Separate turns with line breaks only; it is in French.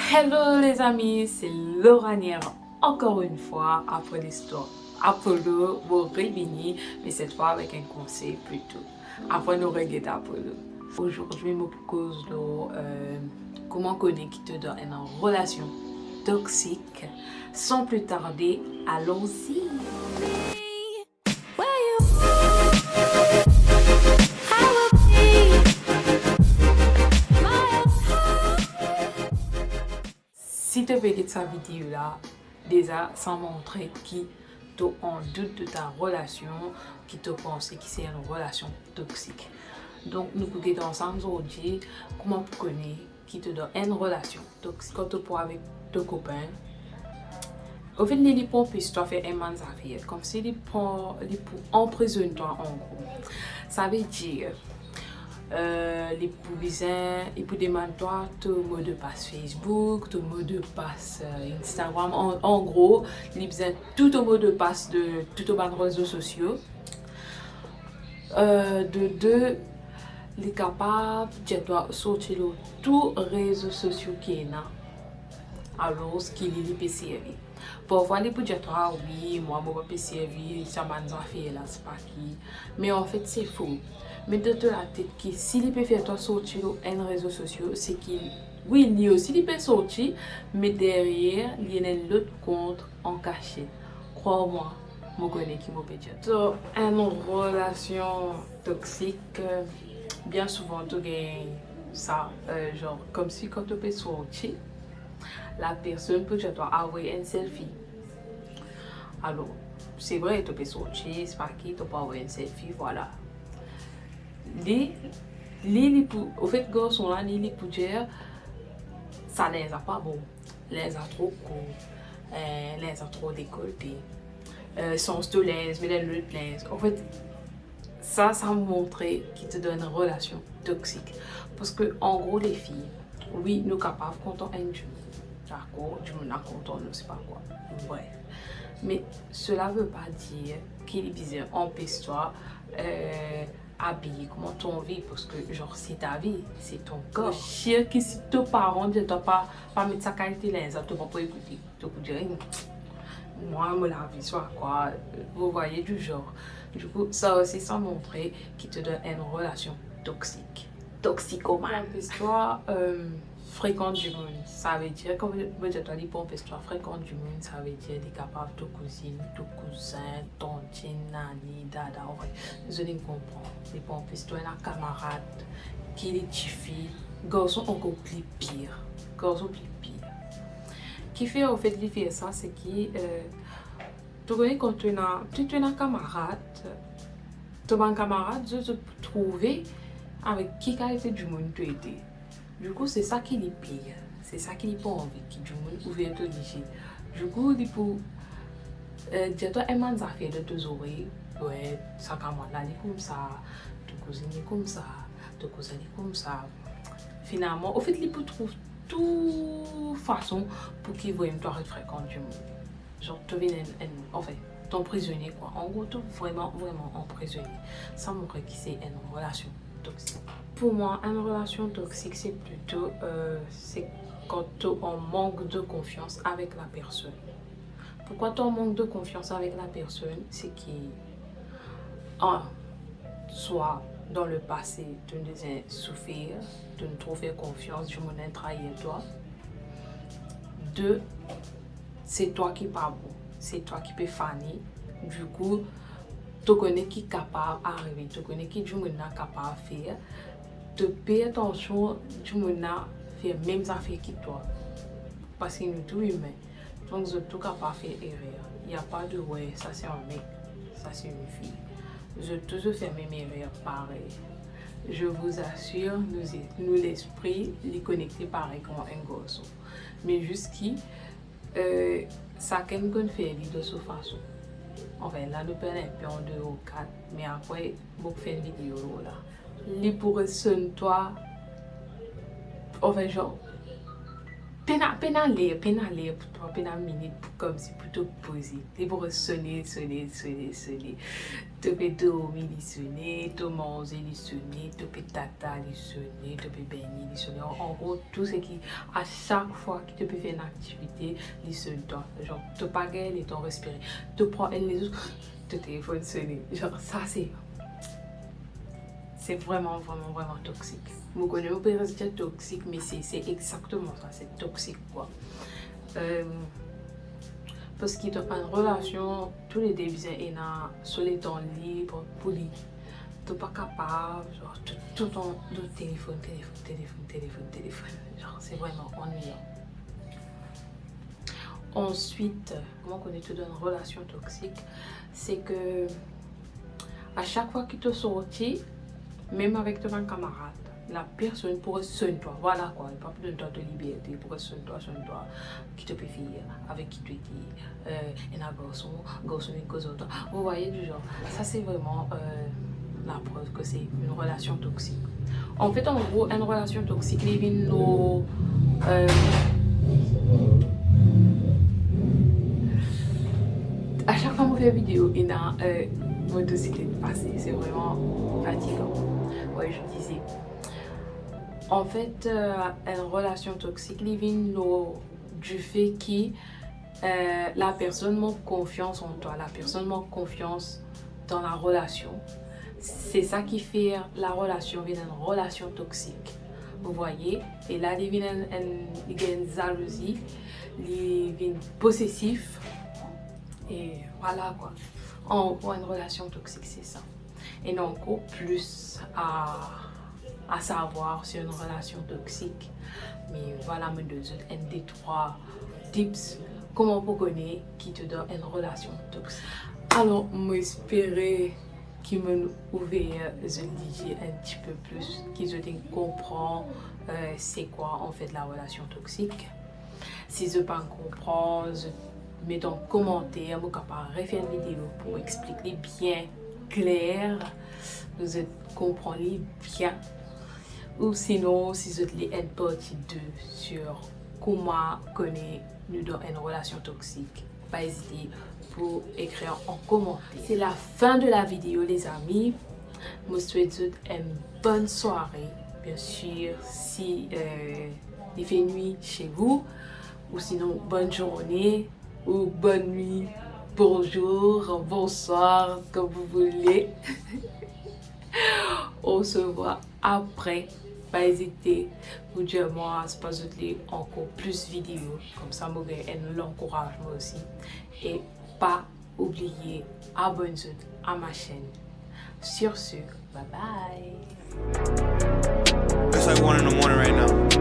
Hello les amis, c'est Lauranière encore une fois après l'histoire Apollo vous réunit, mais cette fois avec un conseil plutôt. Après nous regarder Apollo. Aujourd'hui, je me propose de comment connaître qui te donne une relation toxique. Sans plus tarder, allons-y. Si tu regardes sa vidéo là, déjà sans montrer qui te en doute de ta relation, qui te pense que c'est une relation toxique. Donc nous regardons ensemble aujourd'hui comment tu connais qui te donne une relation toxique quand tu parles avec ton copain. Au fait, les pour puis toi faire un manque d'affaires, comme si les pour emprisonner toi en gros. Ça veut dire les publiciens, ils peuvent demander toi ton mot de passe Facebook, ton mot de passe Instagram. En gros, ils besoin tout ton mot de passe de tout les réseaux sociaux. De deux, les capables de toi sortir tous les réseaux sociaux qui est là. Alors, ce qu'il est peut servir. Parfois, les peut dire toi oui, moi, je peux servir, ça m'a fait là, c'est pas qui. Mais en fait, c'est faux. Mais de la tête que s'il peut faire toi sortir un réseau social, c'est qu'il, oui, il aussi il peut sortir, mais derrière, il y a un autre compte en cachet. Crois-moi, je connais qui m'a dit. Donc, une relation toxique, bien souvent, tu gagnes ça, genre, comme si quand tu peux sortir, la personne peut que tu dois avoir un selfie. Alors, c'est vrai, tu peux sortir, c'est pas qui, tu peux avoir un selfie, voilà. Au fait, garçon là, les pour dire, ça les a pas bon, les a trop court, les a trop décolleté, sens de l'aise, mais les autres l'aise. En fait, ça montre qu'il te donne une relation toxique. Parce que, en gros, les filles, oui, nous sommes capables quand on aime Dieu. D'accord, Dieu nous a content, on ne sait pas quoi. Bref. Mais cela ne veut pas dire qu'il est bizarre, empêche-toi. Habiller comment tu vis parce que genre c'est ta vie, c'est ton corps. Chier que si tes parents ne doivent pas mettre sa qualité là, ça te va pas écouter. Tu peux dire moi me la vie soit quoi, vous voyez du genre. Du coup ça aussi ça montrer qu'il te donne une relation toxique, toxicomane. Toi fréquente du monde, ça veut dire comme je te dis pour toi fréquente du monde, ça veut dire des capables de cousine, de cousin, tontine, nani, dada, ouais. Je ne comprends. Les pompes, toi un camarade qui les filles, garçon encore plus pire, garçon plus pire. Qui fait au fait de faire ça, c'est qui tu connais quand tu es un camarade, tu es un camarade, je te trouver avec qui qualité du monde tu étais. Du coup, c'est ça qui les pire. C'est ça qui n'est pas envie, qui du monde ouvert te dire. Du coup, il faut dire toi un man affaire de tes oreilles. Ouais, ça camarade là, comme ça, ton cousin est comme ça, ton cousin est comme ça. Finalement, au fait, il peut trouver toute façon pour qu'il voie toi fréquente du monde. Genre, tu viens en fait, ton prisonnier quoi. En gros, tu vraiment emprisonné. Ça montre que c'est une relation toxique. Pour moi, une relation toxique, c'est plutôt c'est quand tu en manque de confiance avec la personne. Pourquoi tu en manques de confiance avec la personne? C'est qu'il, soit dans le passé, tu nous as souffert, tu ne trouves pas confiance, du monde trahi toi. Deux, c'est toi qui pas bon, c'est toi qui peux faner. Du coup, tu connais qui est capable d'arriver, tu connais qui du monde est capable de faire. Tu payes attention du monde à faire même affaires que toi. Parce que nous tous humains, donc je tout capable de faire erreur. Il n'y a pas de ouais, ça c'est un mec, ça c'est une fille. Je toujours fais même erreur pareil. Je vous assure, nous l'esprit, les connecter pareil comme un garçon. Mais jusqu'ici, ça quelqu'un fait de cette façon. Enfin, là, nous prenons un peu en 2 ou 4, mais après, vous faites une vidéo là. Les pourraient sonner toi, enfin, genre, peine à l'air, pour toi, peine à minute, comme si plutôt poser. Et pour sonner. Tu peux dormir, sonner, tu manger, sonner, tu peux tata, sonner, tu peux baigner, sonner. En gros, tout ce qui, à chaque fois que tu peux faire une activité, sonne toi. Genre, tu pas gagner, tu respirer. Tu prends les autres, tu téléphone sonner. Genre, ça c'est vraiment toxique. Vous connaissez, vous pouvez dire toxique, mais c'est exactement ça, c'est toxique quoi. Parce que dans une relation, tous les débuts sont sur les temps libres, pour lui. Tu n'es pas capable, genre tout le temps de téléphone. Genre, c'est vraiment ennuyant. Ensuite, comment on est dans une relation toxique, c'est que à chaque fois que tu sortis, même avec ton camarade, la personne pourrait sonner toi. Voilà quoi, il n'y a pas plus de temps de liberté. Il pourrait sonner toi, qui te peut faire, avec qui tu dis, et un garçon et cause autre. Vous voyez du genre, ça c'est vraiment la preuve que c'est une relation toxique. En fait, en gros, une relation toxique, les vignes nos. À chaque fois qu'on fait une vidéo, il y a un motocyclette passé. C'est vraiment fatigant. Ouais, je disais. En fait, une relation toxique, il vient du fait que la personne manque confiance en toi, la personne manque confiance dans la relation. C'est ça qui fait la relation une relation toxique. Vous voyez? Et là, il y a une jalousie, il y a une possessif. Et voilà quoi. En gros, une relation toxique, c'est ça. Et non, encore plus à savoir sur une relation toxique. Mais voilà mes deux autres, un des trois tips comment pour connaître qui te donne une relation toxique. Alors, j'espère qu'ils m'ont ouvert les yeux un petit peu plus, qu'ils ont comprendre c'est quoi en fait la relation toxique. Si je ne pas comprendre, mets dans les commentaires, je peux refaire une vidéo pour expliquer bien clair, vous comprendre bien. Ou sinon, si vous avez une partie 2 sur comment connaître nous dans une relation toxique, pas hésiter pour écrire en commentaire. C'est la fin de la vidéo les amis. Je vous souhaite une bonne soirée. Bien sûr, si il fait nuit chez vous, ou sinon bonne journée, ou bonne nuit, bonjour, bonsoir, comme vous voulez. On se voit après. Pas hésiter pour dire moi à se passer encore plus de vidéos comme ça moi l'encourage moi aussi et pas oublier abonner-vous à ma chaîne. Sur ce, bye bye. It's like 1 in the morning right now.